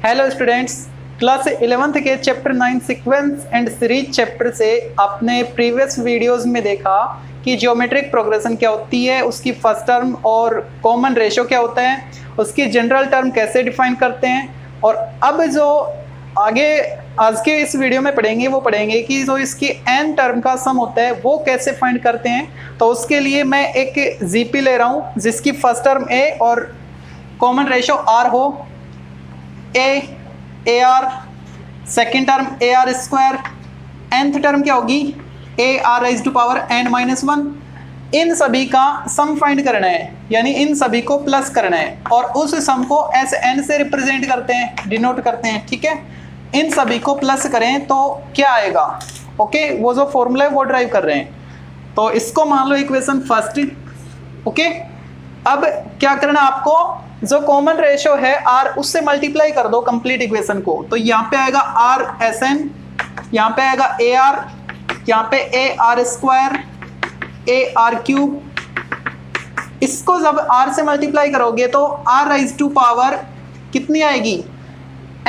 Hello students, class 11th के chapter 9 sequence and series chapter से आपने प्रीवियस वीडियोस में देखा कि ज्योमेट्रिक प्रोग्रेशन क्या होती है, उसकी फर्स्ट टर्म और कॉमन रेशो क्या होता है, उसकी जनरल टर्म कैसे डिफाइन करते हैं। और अब जो आगे आज के इस वीडियो में पढ़ेंगे वो पढ़ेंगे कि जो इसकी n टर्म का सम होता है वो कैसे फाइंड करते हैं। तो उसके लिए मैं एक जीपी ले रहा हूँ जिसकी फर्स्ट टर्म a और कॉमन रेशो r हो, a r, second term a r square, nth term क्या होगी a r raise to power n minus 1। इन सभी का सम फाइंड करना है, यानी इन सभी को प्लस करना है और उस सम को एस एन से रिप्रेजेंट करते हैं, डिनोट करते हैं। ठीक है, इन सभी को प्लस करें तो क्या आएगा, ओके, वो जो फॉर्मूला है वो ड्राइव कर रहे हैं। तो इसको मान लो इक्वेशन फर्स्ट। ओके, अब क्या करना आपको, जो कॉमन रेशो है r उससे मल्टीप्लाई कर दो कंप्लीट इक्वेशन को। तो यहाँ पे आएगा r एस एन, यहाँ पे आएगा ए आर, यहाँ पे ए r square, A R cube. इसको जब r से मल्टीप्लाई करोगे तो r राइज टू पावर कितनी आएगी,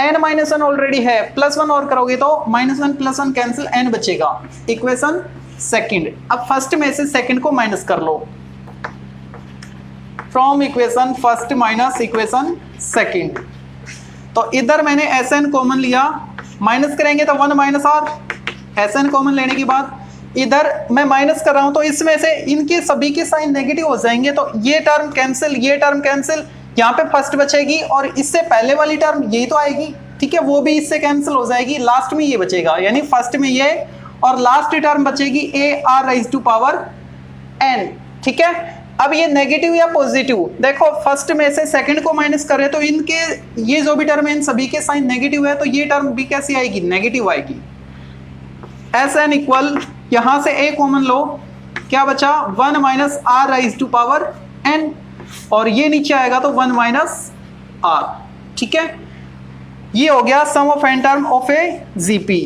n माइनस 1 ऑलरेडी है, प्लस 1 और करोगे तो माइनस 1 प्लस 1 कैंसिल, n बचेगा। Equation second. अब फर्स्ट में से सेकंड को माइनस कर लो, from equation first minus equation second. तो इधर मैंने एस एन कॉमन लिया, माइनस करेंगे तो 1 minus r. S n common लेने के बाद इधर मैं माइनस कर रहा हूं तो इसमें से इनके सभी के साइन नेगेटिव हो जाएंगे, तो ये टर्म कैंसिल, ये टर्म कैंसिल, यहाँ पे फर्स्ट बचेगी और इससे पहले वाली टर्म यही तो आएगी। ठीक है, वो भी इससे कैंसिल हो जाएगी, लास्ट में ये बचेगा, यानी फर्स्ट में ये और लास्ट टर्म बचेगी a r raise to power n. ठीक है, अब ये नेगेटिव या पॉजिटिव, देखो फर्स्ट में से सेकंड को माइनस कर रहे तो इनके ये जो भी टर्म है इन सभी के साइन नेगेटिव है, तो ये टर्म भी कैसी आएगी, नेगेटिव आएगी। एस एन इक्वल, यहां से ए कॉमन लो, क्या बचा 1 minus r raise to power n, और ये नीचे आएगा तो 1 माइनस आर। ठीक है, ये हो गया sum of n term of a GP.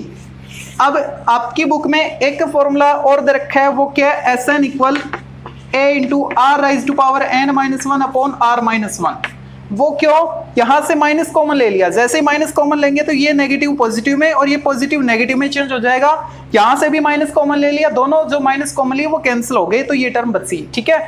अब आपकी बुक में एक फॉर्मूला और दे रखा है, वो क्या है, S n equal a into r raise to power n minus 1 upon r minus 1। वो क्यों, यहां से माइनस कॉमन ले लिया, जैसे ही माइनस कॉमन लेंगे तो ये नेगेटिव पॉजिटिव में और ये पॉजिटिव नेगेटिव में चेंज हो जाएगा। यहां से भी माइनस कॉमन ले लिया, दोनों जो माइनस कॉमन लिए वो कैंसिल हो गए, तो ये टर्म बची। ठीक है,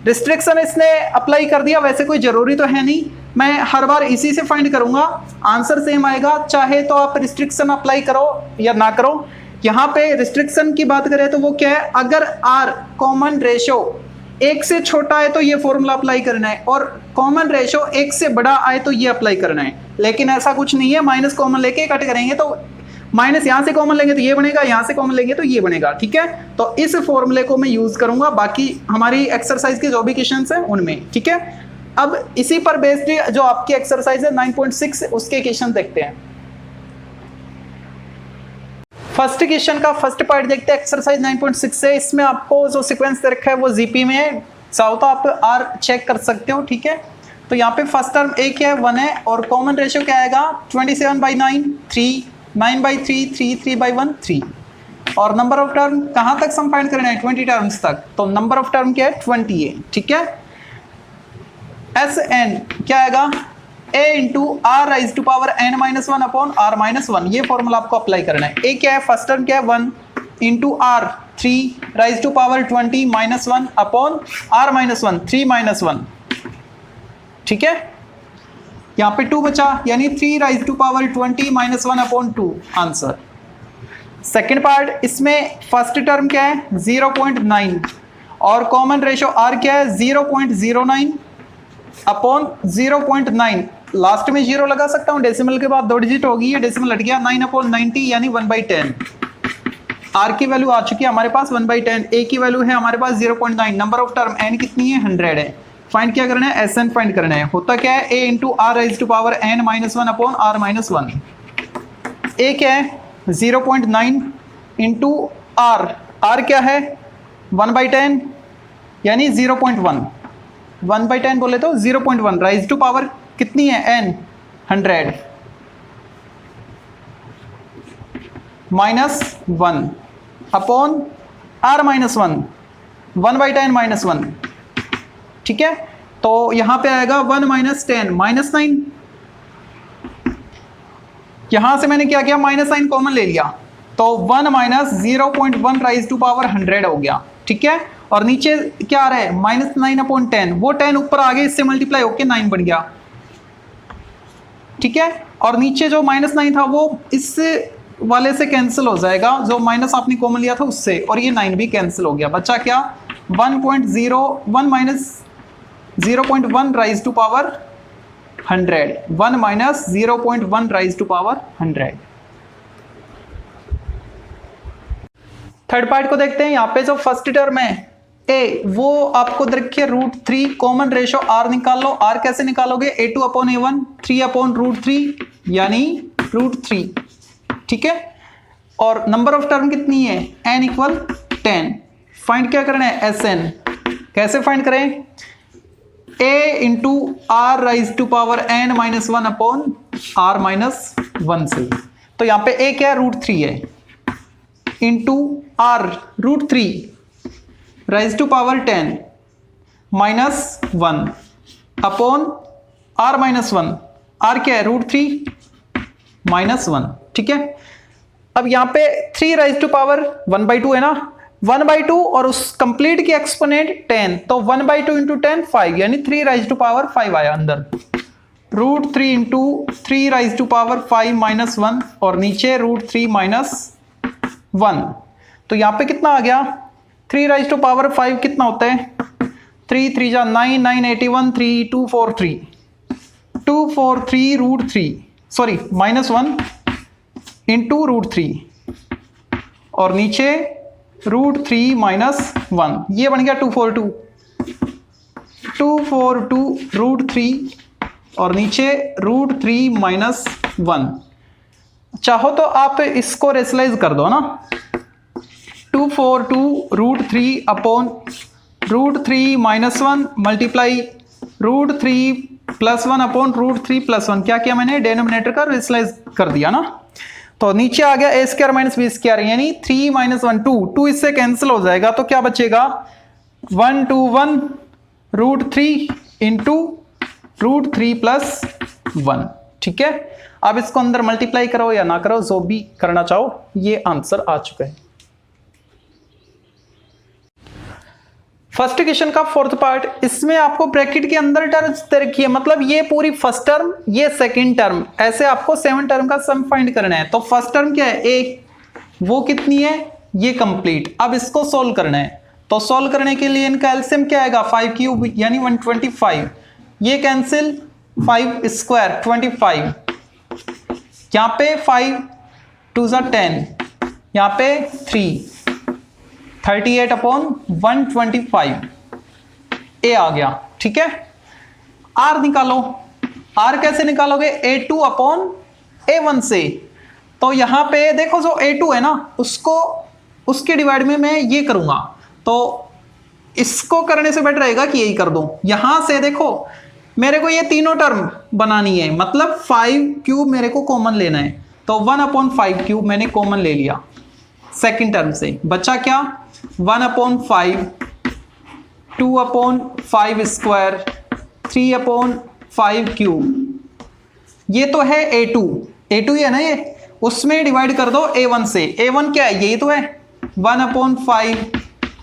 रिस्ट्रिक्शन इसने अप्लाई कर दिया, वैसे कोई जरूरी तो है नहीं, मैं हर बार इसी से फाइंड करूंगा, आंसर सेम आएगा, चाहे तो आप रिस्ट्रिक्शन अप्लाई करो या ना करो। यहाँ पे रिस्ट्रिक्शन की बात करें तो वो क्या है, अगर आर कॉमन रेशो 1 से छोटा है तो ये फॉर्मूला अप्लाई करना है, और कॉमन रेशो 1 से बड़ा आए तो ये अप्लाई करना है। लेकिन ऐसा कुछ नहीं है, माइनस कॉमन लेके कट करेंगे तो माइनस यहाँ से कॉमन लेंगे तो ये बनेगा, यहाँ से कॉमन लेंगे तो ये बनेगा। ठीक है, तो इस फॉर्मूले को मैं यूज करूंगा बाकी हमारी एक्सरसाइज के जो भी क्वेश्चंस हैं उनमें। ठीक है, अब इसी पर बेस्ड जो आपकी एक्सरसाइज है 9.6 उसके क्वेश्चन देखते हैं। फर्स्ट क्वेश्चन का फर्स्ट पार्ट देखते हैं एक्सरसाइज 9.6 से। इसमें आपको जो सीक्वेंस दे रखा है वो जीपी में है, चाहो तो आप आर चेक कर सकते हो। ठीक है, तो यहाँ पे फर्स्ट टर्म ए क्या है, 1 है, और कॉमन रेशियो क्या आएगा 27/9, 3, 9/3, 3, 3/1, 3। और नंबर ऑफ टर्म कहाँ तक सम फाइंड करना है, 20 टर्म्स तक, तो नंबर ऑफ टर्म क्या है 20 है। ठीक है, एस एन क्या आएगा, a into r raise to power n minus 1 upon r minus 1, ये फॉर्मूला आपको अप्लाई करना है। a क्या है, फर्स्ट टर्म क्या है 1 into r 3 raise to power 20 minus 1 upon r minus 1, 3 minus 1। ठीक है, यहाँ पे 2 बचा, यानी 3 raise to power 20 minus 1 upon 2, answer. Second part, इसमें फर्स्ट टर्म क्या है 0.9 और कॉमन रेशो r क्या है 0.09 अपॉन 0.9, लास्ट में 0 लगा सकता हूं, डेसिमल के बाद 2 डिजिट होगी, ये डेसिमल हट गया, 9/90 यानी 1/10। आर की वैल्यू आ चुकी है हमारे पास 1/10, ए की वैल्यू है हमारे पास 0.9, नंबर ऑफ टर्म एन कितनी है 100 है। फाइंड क्या करना है, एस एन फाइंड करना है। होता क्या है, a into r raise to power n minus 1 upon r minus 1। A क्या है 0.9 इंटू आर, आर क्या है 1/10 यानी 0.1, 1/10 बोले तो 0.1, राइज टू पावर कितनी है n 100 minus 1 upon r minus 1, 1/10 minus 1। ठीक है, तो यहां पे आएगा 1 माइनस 10 माइनस 9, यहां से मैंने क्या किया, माइनस साइन कॉमन ले लिया, तो 1 माइनस 0.1 राइज टू पावर 100 हो गया, ठीक है। और नीचे क्या आ रहा है, -9/10, वो 10 ऊपर आ गया, इससे मल्टीप्लाई होके 9 बन गया, ठीक है। और नीचे जो -9 था वो इस वाले से कैंसिल हो जाएगा, जो माइनस आपने कॉमन लिया था उससे, और ये 9 भी कैंसिल हो गया, बचा क्या 1.01 minus 0.1 raise to power 100, 1 minus 0.1 raise to power 100। Third part को देखते हैं। यहाँ पे जो फर्स्ट टर्म है ए, वो आपको देखिए √3 कॉमन रेशो आर निकाल लो। आर कैसे निकालोगे, A2/A1 3/√3 यानी √3, ठीक है। और नंबर ऑफ टर्म कितनी है, n = 10। फाइंड क्या करना है, Sn। कैसे फाइंड करें, a into r raise to power n-1/r-1 से। तो यहाँ पे a क्या है, √3 है, into r √3 raise to power 10 -1 upon r-1। r क्या है, √3 -1, ठीक है। अब यहाँ पे 3 राइज टू पावर 1/2 है ना, 1/2 और उस कंप्लीट की एक्सपोनेंट 10, तो 1/2 इंटू 10 5, यानी 3 राइज टू पावर 5 आया अंदर। √3 इंटू 3 राइज टू पावर 5 -1 और नीचे √3 -1, तो यहाँ पे कितना आ गया, 3 राइज टू पावर 5 कितना होता है, 3 3 जा 9, 9 81, 3 2 4 3 √3 सॉरी -1 इंटू √3 और नीचे √3 -1, ये बन गया 242 √3 और नीचे √3 -1। चाहो तो आप इसको रेशनलाइज कर दो ना, 242 √3 अपॉन √3 -1 मल्टीप्लाई √3 +1 अपॉन √3 +1। क्या किया मैंने, डिनोमिनेटर का रेशनलाइज कर दिया ना, तो नीचे आ गया a² - b² यानी 3 - 1 2 इससे कैंसिल हो जाएगा, तो क्या बचेगा 1 2 1 √3 इंटू √3 + 1, ठीक है। अब इसको अंदर मल्टीप्लाई करो या ना करो, जो भी करना चाहो, ये आंसर आ चुका है। फर्स्ट क्वेश्चन का फोर्थ पार्ट, इसमें आपको ब्रैकेट के अंदर टर्म्स दे रखी है, मतलब ये पूरी फर्स्ट टर्म, ये सेकंड टर्म, ऐसे आपको 7 टर्म का सम फाइंड करना है। तो फर्स्ट टर्म क्या है, a, वो कितनी है, ये कंप्लीट। अब इसको सोल्व करना है, तो सोल्व करने के लिए इनका एलसीएम क्या आएगा, 5³ यानी 125, ये कैंसिल 5² 25, यहाँ पे 5 2 10, यहाँ पे 3 38/125 ए आ गया, ठीक है। आर निकालो, आर कैसे निकालोगे, A2/A1 से। तो यहां पे देखो जो A2 है ना, उसको उसके डिवाइड में मैं ये करूंगा, तो इसको करने से बेटर रहेगा कि यही कर दूं। यहां से देखो मेरे को ये तीनों टर्म बनानी है, मतलब 5³ मेरे को कॉमन लेना है, तो 1/5³ मैंने कॉमन ले लिया सेकंड टर्म से। बचा क्या, 1/5 2/5², 3/5³। ये तो है A2 ही है ना, ये उसमें डिवाइड कर दो A1 से। A1 क्या है, यही तो है, 1/5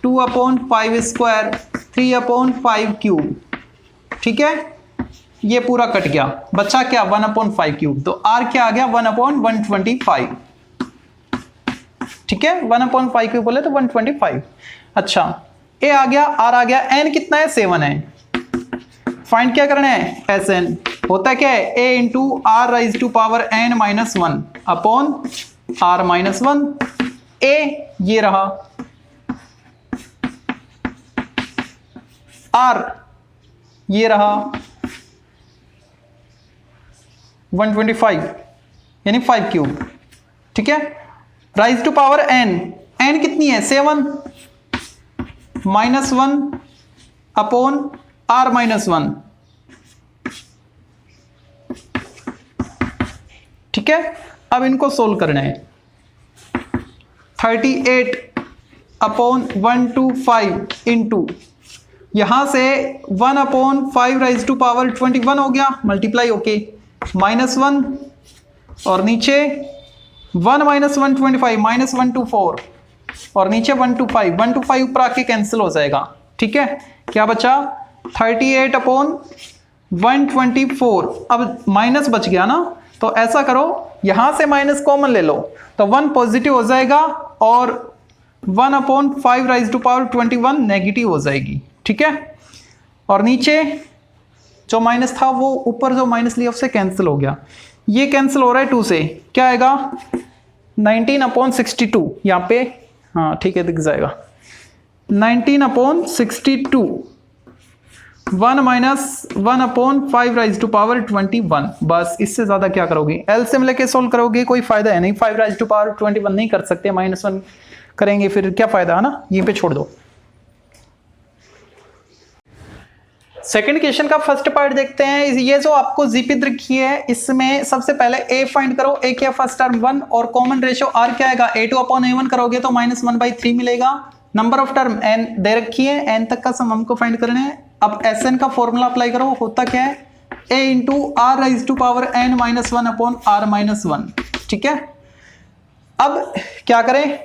2/5², 3/5³, ठीक है। ये पूरा कट गया, बचा क्या 1/5³, तो R क्या आ गया 1/125, ठीक है। 1/5³ बोले तो 125। अच्छा, A आ गया, R आ गया, N कितना है, 7 है। फाइंड क्या करना है, Sn होता क्या है, A into R raise to power n-1 upon r-1। A ये रहा, R ये रहा 125 यानी 5³, ठीक है। Raise to power n, n कितनी है 7 -1 अपॉन r-1, ठीक है। अब इनको सोल्व करना है, 38/125 इंटू यहां से 1/5 राइज टू पावर 21 हो गया, मल्टीप्लाई ओके, -1 और नीचे 1 माइनस 125 माइनस 124 और नीचे 125 125 ऊपर आके कैंसिल हो जाएगा। ठीक है, क्या बचा 38 अपॉन 124। अब माइनस बच गया ना, तो ऐसा करो यहां से माइनस कॉमन ले लो तो 1 पॉजिटिव हो जाएगा और 1 upon 5 raise to power 21 negative हो जाएगी। ठीक है, और नीचे जो माइनस था वो ऊपर जो माइनस लिया उससे कैंसिल हो गया, ये कैंसिल हो रहा है 2 से, क्या आएगा 19 अपॉन 62 यहाँ पे, हाँ ठीक है दिख जाएगा 19 upon 62 1 minus 1 upon 5 raise to power 21। बस इससे ज्यादा क्या करोगे, एलसीएम लेके सोल्व करोगे कोई फायदा है नहीं, 5 राइज टू पावर 21 नहीं कर सकते, -1 करेंगे फिर क्या फायदा है ना, यहीं पे छोड़ दो। सेकंड क्वेश्चन का फर्स्ट पार्ट देखते हैं। ये जो आपको जीपी रखी है इसमें सबसे पहले ए फाइंड करो, ए क्या फर्स्ट टर्म 1 और कॉमन रेशियो आर क्या आएगा a2 अपॉन a1 करोगे तो -1/3 मिलेगा। नंबर ऑफ टर्म n दे रखी है, n तक का सम हमको फाइंड करना है। अब Sn का फॉर्मूला अप्लाई करो, होता क्या है a into r raise to power n -1 upon r -1। ठीक है, अब क्या करें,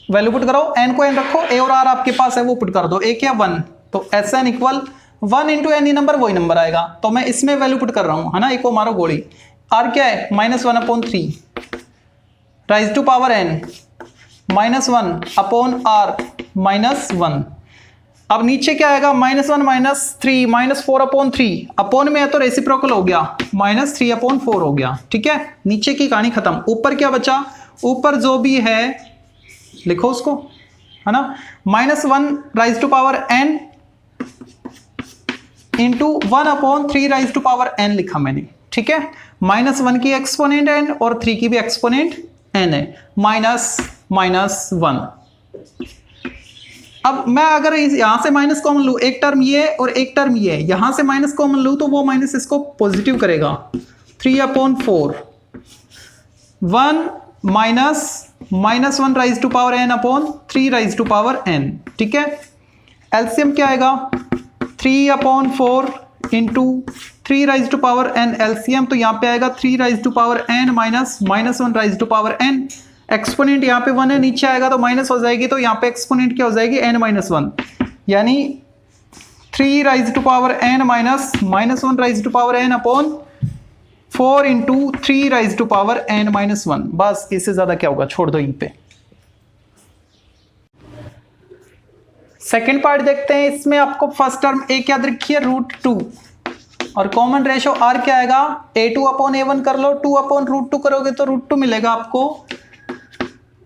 वैल्यू पुट करो, n को n रखो, a और r आपके पास है वो पुट कर दो, a क्या 1 तो Sn equal 1 into any number वही नंबर आएगा, तो मैं इसमें वैल्यू पुट कर रहा हूं है ना, एक को मारो गोली। r क्या है -1/3 raise to power n -1 upon r -1। अब नीचे क्या आएगा -1 -3 -4/3, अपॉन में है तो रेसिप्रोकल हो गया, -3/4 हो गया। ठीक है, नीचे की कहानी खत्म। ऊपर क्या बचा, ऊपर जो भी है लिखो उसको है ना, -1 raise to power n into 1/3 raise to power n लिखा मैंने। ठीक है, -1 की एक्सपोनेंट n और 3 की भी एक्सपोनेंट n है, -1। अब मैं अगर यहां से माइनस कॉमन लूं, एक टर्म ये और एक टर्म ये, यहां से माइनस कॉमन लूं तो वो माइनस इसको पॉजिटिव करेगा, 3/4 1 -1 raise to power n upon 3 raise to power n। ठीक है, एलसीएम क्या आएगा 3/4 into 3 raise to power n LCM, तो यहाँ पे आएगा 3 raise to power n -1 raise to power n। Exponent यहाँ पे 1 है, नीचे आएगा तो माइनस हो जाएगी, तो यहाँ पे एक्सपोनेंट क्या हो जाएगी n -1, यानी 3 raise to power n -1 raise to power n upon 4 into 3 raise to power n -1। बस इससे ज्यादा क्या होगा, छोड़ दो यहीं पे। सेकेंड पार्ट देखते हैं, इसमें आपको फर्स्ट टर्म a क्या रखी है √2 और कॉमन रेशियो r क्या आएगा a2 अपॉन a1 कर लो, 2 अपॉन √2 करोगे तो √2 मिलेगा आपको,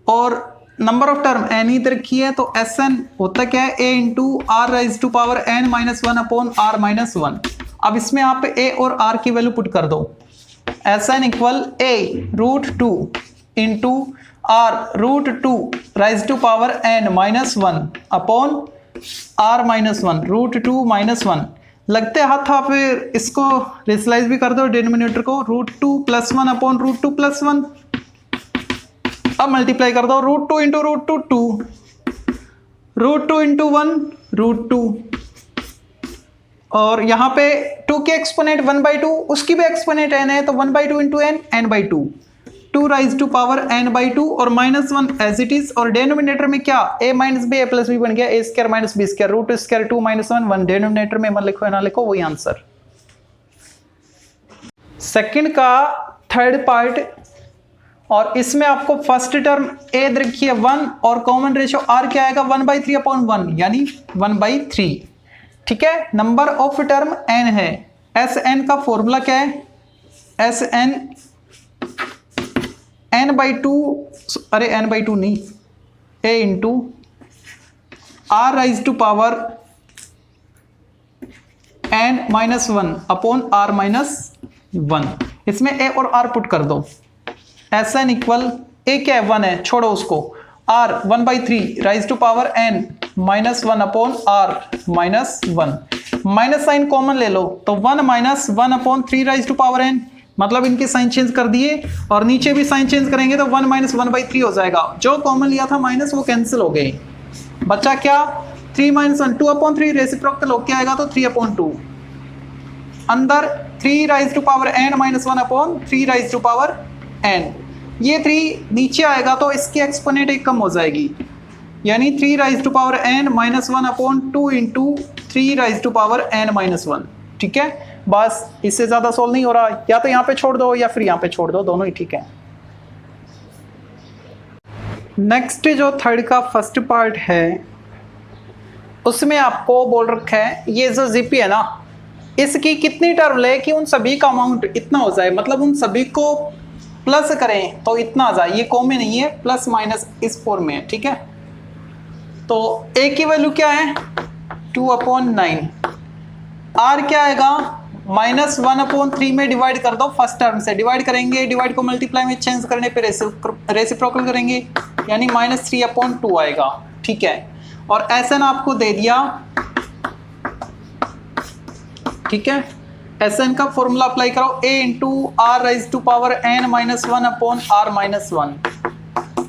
और नंबर ऑफ टर्म n ही रखी है तो Sn होता क्या है a into r raise to power n -1 upon r -1। अब इसमें आप a और r की वैल्यू पुट कर दो, Sn equal a √2 into r √2 raise to power n -1 upon r -1 √2 -1। लगते हाथ था, फिर इसको रेशनलाइज भी कर दो डिनोमिनेटर को, √2 + 1 अपॉन √2 + 1। अब मल्टीप्लाई कर दो, √2 इंटू √2 2, √2 इंटू 1 √2, और यहाँ पे 2 के एक्सपोनेंट 1/2, उसकी भी एक्सपोनेंट n है तो 1/2 into n n/2, 2 raise to power n/2 और -1 एज इट इज, और डेनोमिनेटर में क्या a - b a + b बन गया, a² - b² √2² 2 - 1 डेनोमिनेटर में मन लिखो या ना लिखो वही आंसर। सेकंड का थर्ड पार्ट, और इसमें आपको फर्स्ट टर्म a रखी है 1 और कॉमन रेशियो r क्या आएगा 1/3/1 यानी 1/3। ठीक है, नंबर ऑफ टर्म n है, Sn का फॉर्मूला क्या है, Sn n/2, अरे n/2 नहीं, a into r raise to power n -1 upon r -1। इसमें a और r पुट कर दो, Sn इक्वल a क्या है 1 है, छोड़ो उसको, r 1/3 raise to power n -1 upon r -1, minus sign common ले लो तो 1 - 1 upon 3 raise to power n, मतलब इनके साइन चेंज कर दिए, और नीचे भी साइन चेंज करेंगे तो 1 - 1/3 हो जाएगा, जो कॉमन लिया था माइनस वो कैंसिल हो गए, बचा क्या 3 - 1 2/3, रेसिप्रोकल होके आएगा तो 3/2, अंदर 3 raise to power n -1 upon 3 raise to power n, ये 3 नीचे आएगा तो इसकी एक्सपोनेंट एक कम हो जाएगी, यानी 3 raise to power n minus 1 upon 2 into 3 raise to power n minus 1। ठीक है, बस इससे ज़्यादा सोल्व नहीं हो रहा, या तो यहाँ पे छोड़ दो या फिर यहाँ पे छोड़ दो, दोनों ही ठीक है। नेक्स्ट जो थर्ड का फर्स्ट पार्ट है उसमें आपको बोल रखा है ये जो जीपी है ना, इसकी कितनी टर्म ले कि उन सभी का अमाउंट इतना हो जाए, मतलब उन सभी को प्लस करें तो इतना आ जाए। ये कॉमन नहीं है, प्लस माइनस इस फॉर्म में है। ठीक है, तो ए की वैल्यू क्या है 2/9, आर क्या आएगा -1/3 में डिवाइड कर दो, फर्स्ट टर्म से डिवाइड करेंगे, डिवाइड को मल्टीप्लाई में चेंज करने पे रेसिप्रोकल करेंगे, यानी -3/2 आएगा। ठीक है, और Sn आपको दे दिया। ठीक है, Sn का फॉर्मूला अप्लाई करो, a into r raise to power n minus 1 upon r minus 1,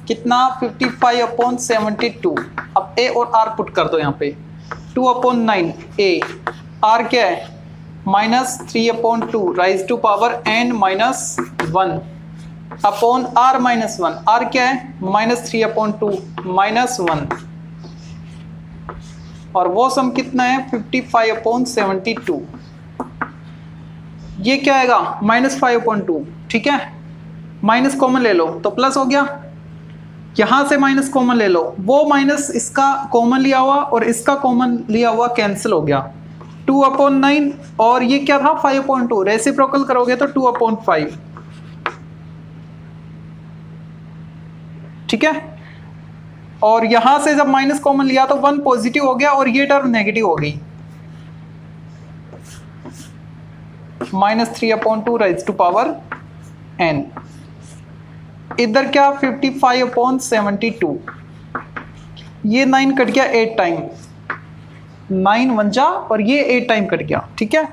कितना 55/72। अब a और r पुट कर दो यहाँ पे, 2/9 a, r क्या है -3/2 raise to power n minus 1 upon r minus 1, r क्या है -3/2 माइनस 1, और वो सम कितना है 55/72। ये क्या आएगा -5/2। ठीक है, माइनस कॉमन ले लो तो प्लस हो गया, यहां से माइनस कॉमन ले लो, वो माइनस इसका कॉमन लिया हुआ और इसका कॉमन लिया हुआ कैंसिल हो गया, 2/9, और ये क्या था 5/2, रेसिप्रोकल करोगे तो 2/5। ठीक है, और यहां से जब माइनस कॉमन लिया तो 1 पॉजिटिव हो गया और ये टर्म नेगेटिव हो गई, -3/2 राइज टू पावर n। इधर क्या 55/72, ये 9 कट गया 8 टाइम, 9 1 जा और ये 8 टाइम कट गया। ठीक है,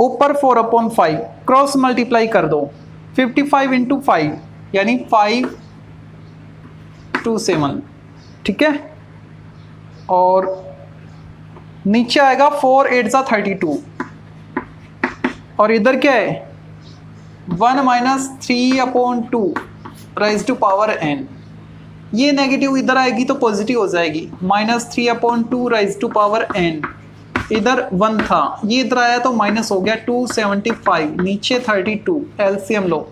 ऊपर 4/5 क्रॉस मल्टीप्लाई कर दो, 55 इंटू 5 यानी 527। ठीक है, और नीचे आएगा 4 8 जा 32, और इधर क्या है 1 - 3/2 राइज टू पावर n। ये नेगेटिव इधर आएगी तो पॉजिटिव हो जाएगी, -3/2 राइज टू पावर n, इधर 1 था, ये इधर आया तो माइनस हो गया 275, नीचे 32, एलसीएम लो।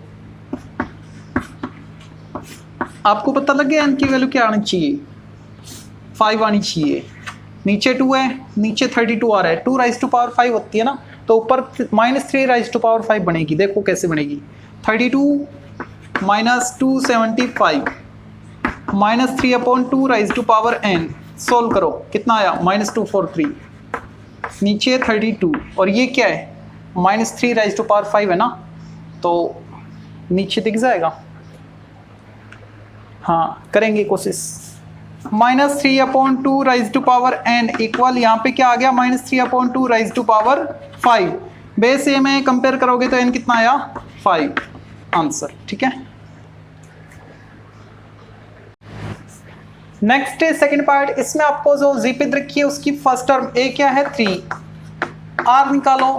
आपको पता लग गया n की वैल्यू क्या आनी चाहिए, 5 आनी चाहिए, नीचे 2 है, नीचे 32 आ रहा है, 2 राइज टू पावर 5 होती है ना, तो ऊपर -3 राइज टू पावर 5 बनेगी। देखो कैसे बनेगी, 32 - 275 -3/2 raise to power n, solve करो कितना आया -243, नीचे 32, और ये क्या है -3 राइज टू पावर 5 है ना, तो नीचे दिख जाएगा। हाँ करेंगे कोशिश, -3/2 raise to power n equal, यहाँ पे क्या आ गया -3/2 raise to power 5, base a में कंपेयर करोगे तो n कितना आया 5 आंसर। ठीक है, नेक्स्ट सेकंड पार्ट, इसमें आपको जो जीपी रखी है उसकी फर्स्ट टर्म a क्या है 3, r निकालो,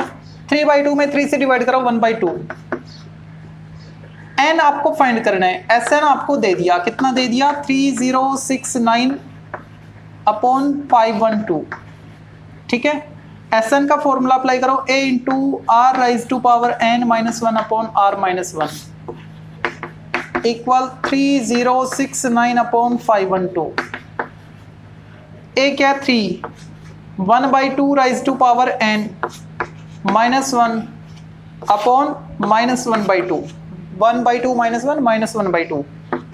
3/2 में 3 से डिवाइड करो 1/2, n आपको फाइंड करना है, Sn आपको दे दिया, कितना दे दिया 3069/512। ठीक है, Sn का फॉर्मूला अप्लाई करो, a into r raise to power n माइनस 1/r माइनस 1 इक्वल 3069/512। a क्या 3, 1/2 raise to power n minus 1 upon -1/2, 1/2 minus 1 -1/2,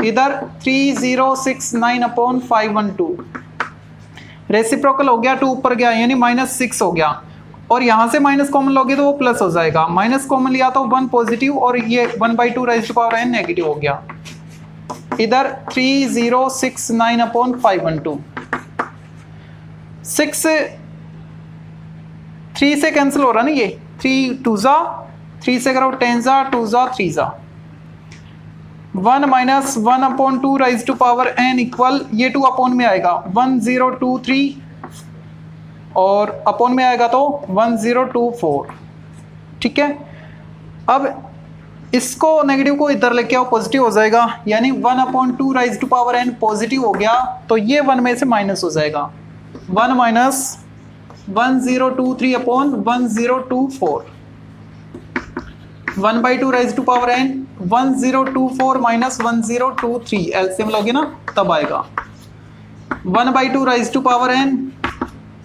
इधर 3069/512, रेसिप्रोकल हो गया, 2 ऊपर गया यानी -6 हो गया, और यहाँ से माइनस कॉमन लोगे तो वो प्लस हो जाएगा, माइनस कॉमन लिया तो 1 पॉजिटिव और ये 1/2 raise to power n negative हो गया, इधर 3069/512, 6 3 से कैंसिल हो रहा ना, ये 3 2 जा 3 से करो 10 जा 2 जा 3 जा, 1 - 1/2 raise to power n equal, ये 2 अपॉन में आएगा 1023, और अपॉन में आएगा तो 1024। ठीक है, अब इसको नेगेटिव को इधर लेके आओ, पॉजिटिव हो जाएगा, यानी 1/2 raise to power n positive हो गया, तो ये 1 में से माइनस हो जाएगा, 1 minus 1023/1024, 1/2 raise to power n 1024 minus 1023, LCM लोगे ना तब आएगा 1/2 राइज टू पावर n,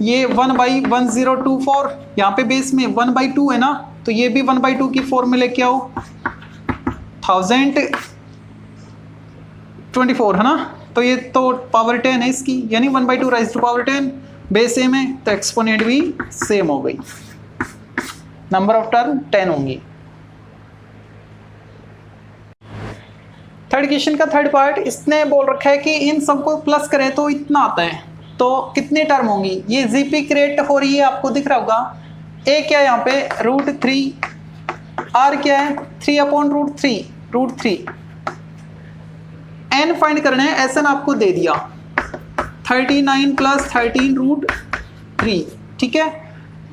ये 1/1024, यहाँ पे बेस में 1/2 है ना, तो ये भी 1/2 की फॉर्म में लेके आओ, 1024 है ना, तो ये तो पावर 10 है इसकी, यानी 1/2 raise to power 10, base same है तो एक्सपोनेंट भी सेम हो गई, नंबर ऑफ टर्म 10 होंगी। थर्ड क्वेश्चन का थर्ड पार्ट, इसने बोल रखा है कि इन सबको प्लस करें तो इतना आता है, तो कितनी टर्म होंगी, ये जीपी क्रिएट हो रही है, आपको दिख रहा होगा, ए क्या है यहाँ पे √3, आर क्या है 3/√3, एन फाइंड करना है, एस एन आपको दे दिया 39 + 13√3, ठीक है,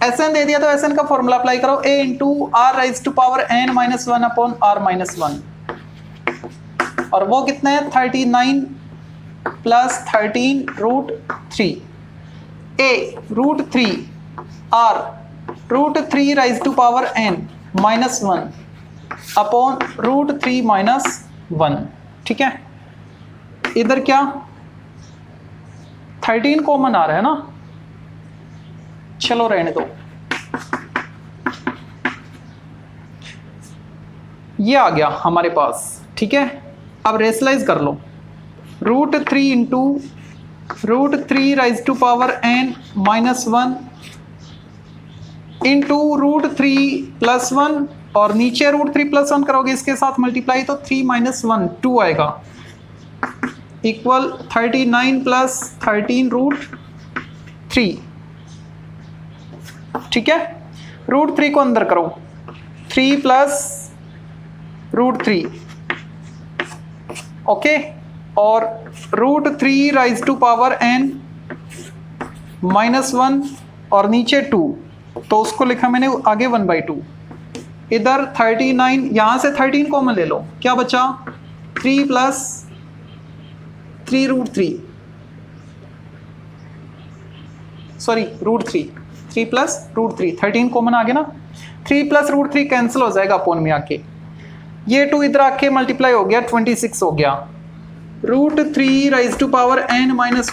एस एन दे दिया तो एस एन का फॉर्मूला अप्लाई करो, a × r raise to power n - 1/r-1, और वो कितना है 39 + 13√3, a √3, r √3 raise to power n - 1/√3 - 1, ठीक है, इधर क्या 13 कॉमन आ रहा है ना, चलो रहने दो, ये आ गया हमारे पास, ठीक है, अब रेशनलाइज कर लो, √3 × √3 राइज टू पावर n - 1 × √3 + 1, और नीचे √3 + 1 करोगे इसके साथ मल्टीप्लाई, तो 3 - 1 2 आएगा, इक्वल 39 + 13√3, ठीक है, √3 को अंदर करो, 3 + √3, ओके, और √3 राइज टू पावर n - 1 और नीचे 2, तो उसको लिखा मैंने आगे 1/2, इधर 39, यहां से 13 कॉमन ले लो, क्या बचा 3 + 3√3, सॉरी √3, 3 + √3, 13 कॉमन आ गया ना, 3 + √3 कैंसिल हो जाएगा अपोन में आके, ये 2 इधर आके मल्टीप्लाई हो गया 26 हो गया, √3 raise to power n - 1 =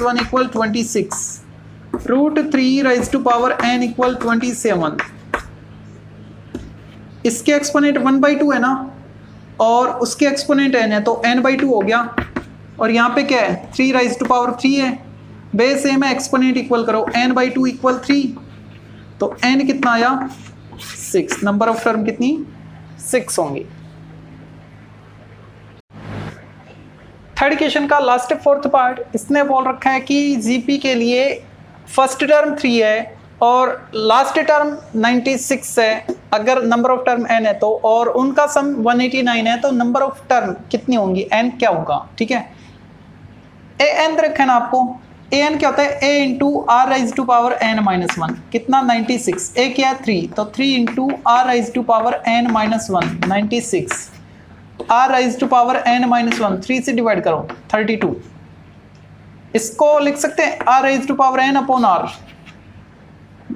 26, √3 raise to power n = 27, इसके एक्सपोनेंट 1/2 है ना, और उसके एक्सपोनेंट n है, तो n/2 हो गया, और यहाँ पे क्या है 3 राइज टू पावर 3 है, बेस सेम है, एक्सपोनेंट इक्वल करो, n/2 = 3, तो n कितना आया 6, नंबर ऑफ टर्म कितनी 6 होंगी। थर्ड क्वेश्चन का लास्ट फोर्थ पार्ट, इसने बोल रखा है कि जीपी के लिए फर्स्ट टर्म 3 है और लास्ट टर्म 96 है, अगर नंबर ऑफ टर्म n है तो, और उनका सम 189 है, तो नंबर ऑफ टर्म कितनी होंगी, n क्या होगा, ठीक है, ए एन रखा है ना आपको, ए एन क्या होता है a × r raise to power n - 1, कितना 96, ए क्या है 3, तो 3 × r raise to power n - 1 96, r raise to power n - 1 3 से डिवाइड करो 32, इसको लिख सकते हैं r raise to power n/r,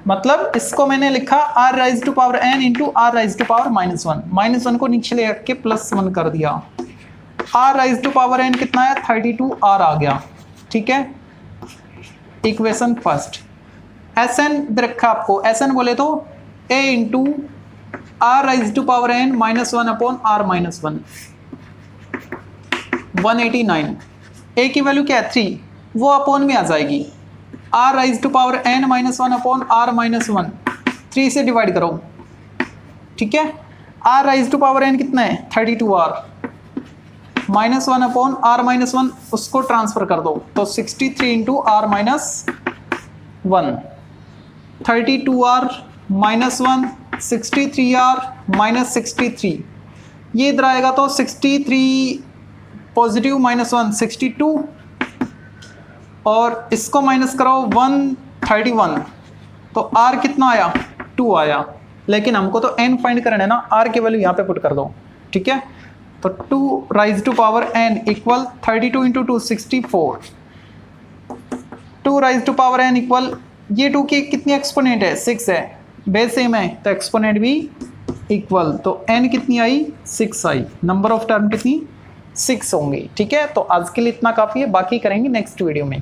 मतलब इसको मैंने लिखा r raise to power n × r raise to power -1, -1 को नीचे ले के +1 कर दिया, r raise to power n कितना है 32 r आ गया, ठीक है, इक्वेशन फर्स्ट। एस एन रखा आपको, एस एन बोले तो a × r raise to power n - 1/r-1, 189, a की वैल्यू क्या है 3, वो अपोन में आ जाएगी, r raise to power n - 1/r-1, 3 से डिवाइड करो, ठीक है, r raise to power n कितना है 32r, -1/r-1 उसको ट्रांसफर कर दो, तो 63 × r-1, 32r -1, 63r -63, ये इधर आएगा तो 63 पॉजिटिव -1 62, और इसको माइनस करो 131, तो r कितना आया 2 आया, लेकिन हमको तो n फाइंड करना है ना, r की वैल्यू यहाँ पे पुट कर दो, ठीक है। तो 2 राइज टू पावर n इक्वल 32 into 2 64, 2 raise to power n equal, ये 2 की कितनी एक्सपोनेंट है 6 है, बेस सेम है तो एक्सपोनेंट भी इक्वल, तो n कितनी आई 6 आई, नंबर ऑफ टर्म कितनी 6 होंगी। ठीक है, तो आज के लिए इतना काफ़ी है, बाकी करेंगे नेक्स्ट वीडियो में।